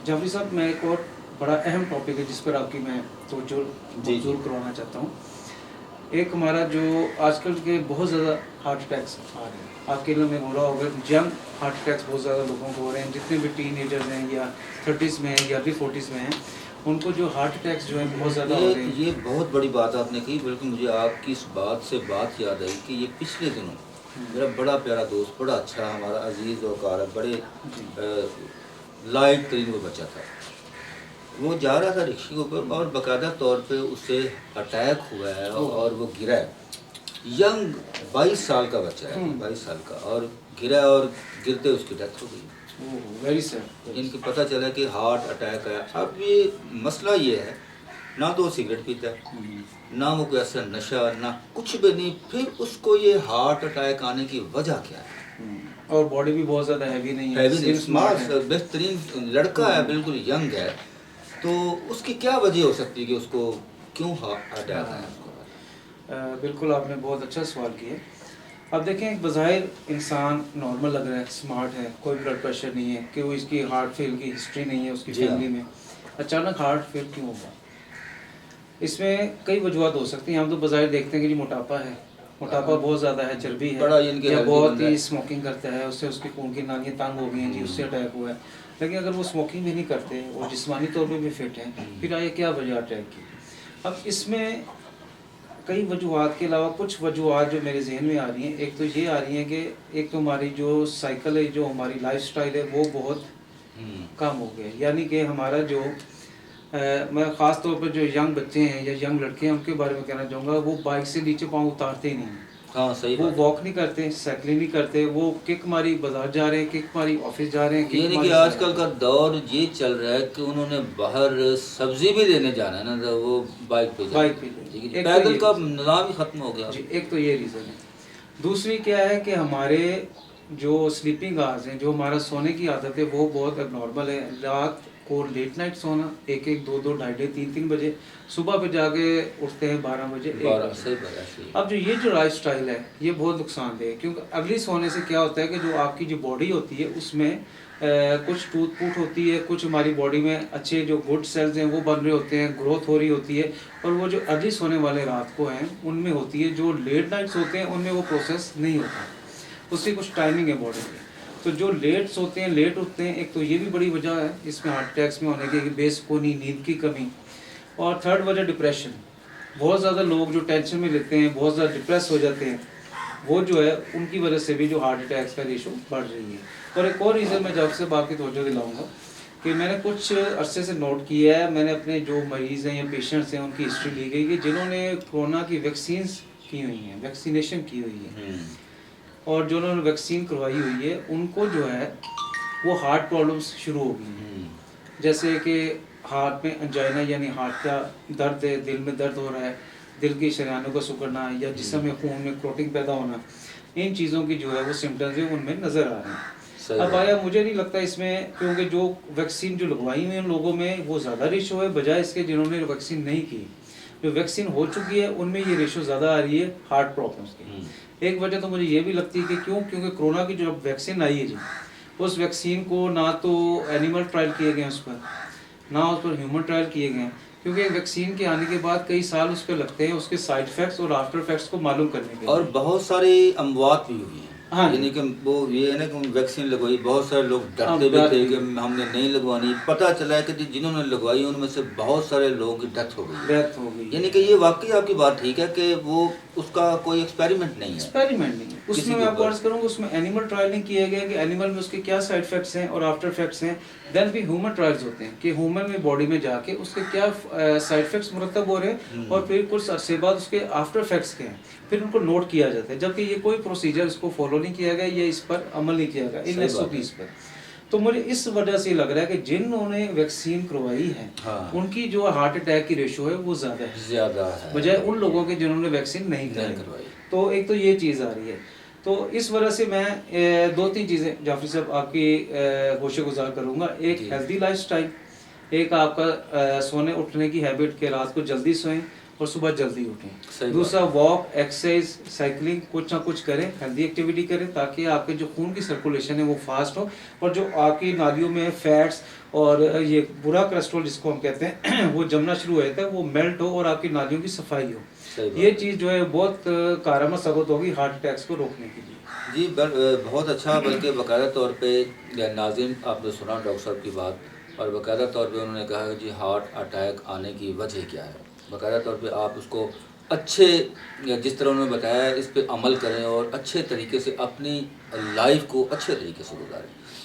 जाफरी साहब, मैं एक और बड़ा अहम टॉपिक है जिस पर आपकी मैं तवज्जो मबज़ूल करवाना चाहता हूँ। एक हमारा जो आजकल के बहुत ज़्यादा हार्ट अटैक्स आ रहे हैं, आपके इल्म में हो रहा होगा, यंग हार्ट अटैक्स बहुत ज़्यादा लोगों को हो रहे हैं, जितने भी टीनेजर्स हैं या 30s में हैं या भी 40s में हैं, उनको जो हार्ट अटैक्स जो हैं बहुत ज़्यादा हो रहे हैं। ये बहुत बड़ी बात आपने की, बल्कि मुझे आपकी इस बात से बात याद आई कि ये पिछले दिनों मेरा बड़ा प्यारा दोस्त, बड़ा अच्छा हमारा अजीज़ वकार, बड़े लायक तरीन वो बच्चा था। वो जा रहा था रिक्शे के ऊपर और बाकायदा तौर पे उसे अटैक हुआ है और वो गिरा है। यंग 22 साल का बच्चा है, 22 साल का, और गिरा है और गिरते उसकी डेथ हो गई। Very sad. इनके पता चला कि हार्ट अटैक है। अब ये मसला ये है, ना तो वो सिगरेट पीता है, ना वो कोई ऐसा नशा, ना कुछ भी नहीं, फिर उसको ये हार्ट अटैक आने की वजह क्या है? और बॉडी भी बहुत ज़्यादा हैवी नहीं है, हैवी नहीं, स्मार्ट बेहतरीन लड़का है, बिल्कुल यंग है, तो उसकी क्या वजह हो सकती है कि उसको क्यों हार्ट अटैक आया? बिल्कुल, आपने बहुत अच्छा सवाल किया। अब देखें, एक बज़ाहिर इंसान नॉर्मल लग रहा है, स्मार्ट है, कोई ब्लड प्रेशर नहीं है, कि वो इसकी हार्ट फेल की हिस्ट्री नहीं है उसकी फैमिली में, अचानक हार्ट फेल क्यों होगा? इसमें कई वजूहत हो सकती हैं। हम तो बज़ाहिर देखते हैं कि जी मोटापा है, मोटापा बहुत ज़्यादा है, चर्बी है, या बहुत ही स्मोकिंग करता है, उससे उसकी खून की नालियाँ तंग हो गई हैं जी, उससे अटैक हुआ है। लेकिन अगर वो स्मोकिंग भी नहीं करते और जिस्मानी तौर पर भी फिट हैं, फिर आए क्या वजह अटैक की? अब इसमें कई वजूहत के अलावा कुछ वजूहत जो मेरे जहन में आ रही हैं, एक तो ये आ रही हैं कि एक तो हमारी जो साइकिल है, जो हमारी लाइफस्टाइल है, वो बहुत कम हो गया है। यानी कि हमारा जो मैं ख़ास तौर पर जो यंग बच्चे हैं या यंग लड़के हैं उनके बारे में कहना चाहूँगा, वो बाइक से नीचे पाँव उतारते ही नहीं हैं। हाँ, सही वो बात। वॉक नहीं करते, साइकिलिंग नहीं करते, वो किक मारी बाजार जा रहे हैं, किक मारी ऑफिस जा रहे हैं, किक यानी मारी कि आजकल का दौर ये चल रहा है कि उन्होंने बाहर सब्जी भी लेने जाना है ना, तो वो बाइक पे पैदल का निज़ाम ही ख़त्म हो गया जी। एक तो ये रीज़न है। दूसरी क्या है कि हमारे जो स्लीपिंग आवर्स हैं, जो हमारा सोने की आदत है, वो बहुत एबनॉर्मल है। रात को लेट नाइट सोना, 1-1, 2-2, 2:30, 3-3 बजे, सुबह पे जाके उठते हैं 12 बजे, 1 बजे। अब जो ये जो लाइफ स्टाइल है, ये बहुत नुकसानदेह है, क्योंकि अर्ली सोने से क्या होता है कि जो आपकी जो बॉडी होती है उसमें कुछ टूट फूट होती है, कुछ हमारी बॉडी में अच्छे जो गुड सेल्स हैं वो बन रहे होते हैं, ग्रोथ हो रही होती है, और वो जो अर्ली सोने वाले रात को हैं उनमें होती है। जो लेट नाइट्स होते हैं उनमें वो प्रोसेस नहीं होता, उसकी कुछ टाइमिंग है बॉडी की। तो जो लेट सोते हैं, लेट उठते हैं, एक तो ये भी बड़ी वजह है इसमें हार्ट अटैक्स में होने की, बेसुकूनी, नींद की कमी। और थर्ड वजह डिप्रेशन। बहुत ज़्यादा लोग जो टेंशन में लेते हैं, बहुत ज़्यादा डिप्रेस हो जाते हैं, वो जो है उनकी वजह से भी जो हार्ट अटैक्स का रेशो बढ़ रही है। और एक और रीज़न मैं जब से बाकी तवज्जो दिलाऊंगा कि मैंने कुछ अरसे से नोट किया है, मैंने अपने जो मरीज़ हैं या पेशेंट्स हैं उनकी हिस्ट्री ली गई कि जिन्होंने कोरोना की वैक्सीन की हुई हैं, वैक्सीनेशन की हुई है, और जो उन्होंने वैक्सीन करवाई हुई है, उनको जो है वो हार्ट प्रॉब्लम्स शुरू हो गई हैं। जैसे कि हार्ट में अंजाइना, यानी हार्ट का दर्द है, दिल में दर्द हो रहा है, दिल की शरीयानों का सिकुड़ना, या जिस्म में खून में क्लॉटिंग पैदा होना, इन चीज़ों की जो है वो सिम्टम्स है उनमें नज़र आ रहे हैं। अब आया, मुझे नहीं लगता इसमें, क्योंकि जो वैक्सीन जो लगवाई हुई है उन लोगों में वो ज़्यादा रेशो है बजाय इसके जिन्होंने वैक्सीन नहीं की। जो वैक्सीन हो चुकी है उनमें ये रेशो ज़्यादा आ रही है हार्ट प्रॉब्लम्स की। एक वजह तो मुझे ये भी लगती है कि क्योंकि कोरोना की जो वैक्सीन आई है जी, उस वैक्सीन को ना तो एनिमल ट्रायल किए गए उस पर, ना उस पर ह्यूमन ट्रायल किए गए हैं, क्योंकि वैक्सीन के आने के बाद कई साल उस पर लगते हैं उसके साइड इफेक्ट्स और आफ्टर इफेक्ट्स को मालूम करने के लिए। और बहुत सारी अमवात भी हुई हैं। हाँ, यानी कि वो ये है ना कि वैक्सीन लगवाई, बहुत सारे लोग डरते भी थे कि हमने नहीं लगवानी, पता चला है कि जिन्होंने लगवाई उनमें से बहुत सारे लोगों की डेथ हो गई। यानी कि ये वाकई आपकी बात ठीक है कि वो उसका कोई एक्सपेरिमेंट नहीं है। उसमें मैं आपको अर्ज करूँगा, उसमें एनिमल ट्रायल नहीं किया गया कि एनिमल में उसके क्या साइड इफेक्ट्स हैं और आफ्टर इफेक्ट्स हैं। देन भी ह्यूमन ट्रायल्स होते हैं कि ह्यूमन में बॉडी में जाके उसके क्या साइड इफेक्ट्स मुरतब हो रहे हैं, और फिर कुछ अरसे बाद उसके आफ्टर इफेक्ट्स क्या हैं, फिर उनको नोट किया जाता है। जबकि ये कोई प्रोसीजर इसको फॉलो नहीं किया गया या इस पर अमल नहीं किया गया इन SOPs पर। तो मुझे इस वजह से लग रहा है कि जिन्होंने वैक्सीन करवाई है, उनकी जो हार्ट अटैक की रेशो है वो ज़्यादा है बजाय उन लोगों के जिन्होंने वैक्सीन नहीं करवाई। तो एक तो ये चीज़ आ रही है। तो इस वजह से मैं 2-3 चीज़ें जाफरी साहब आपकी होशे गुजार करूँगा। एक हेल्दी लाइफस्टाइल, एक आपका सोने उठने की हैबिट के रात को जल्दी सोएं, और सुबह जल्दी उठें। सही बात दूसरा वॉक, एक्सरसाइज, साइकिलिंग कुछ ना कुछ करें, हेल्दी एक्टिविटी करें ताकि आपके जो खून की सर्कुलेशन है वो फास्ट हो और जो आपकी नालियों में फैट्स और ये बुरा कोलेस्ट्रॉल जिसको हम कहते हैं वो जमना शुरू हो जाता है, वो मेल्ट हो और आपकी नालियों की सफाई हो। सही बात ये है। चीज़ जो है बहुत कारगर साबित होगी हार्ट अटैक्स को रोकने के लिए। जी बहुत अच्छा, बल्कि बाकायदा तौर पे या नाज़रीन आपने सुना डॉक्टर साहब की बात, और बाकायदा तौर पे उन्होंने कहा कि जी हार्ट अटैक आने की वजह क्या है। बाकायदा तौर पे आप उसको अच्छे, या जिस तरह उन्होंने बताया इस पे अमल करें और अच्छे तरीके से अपनी लाइफ को अच्छे तरीके से गुजारें।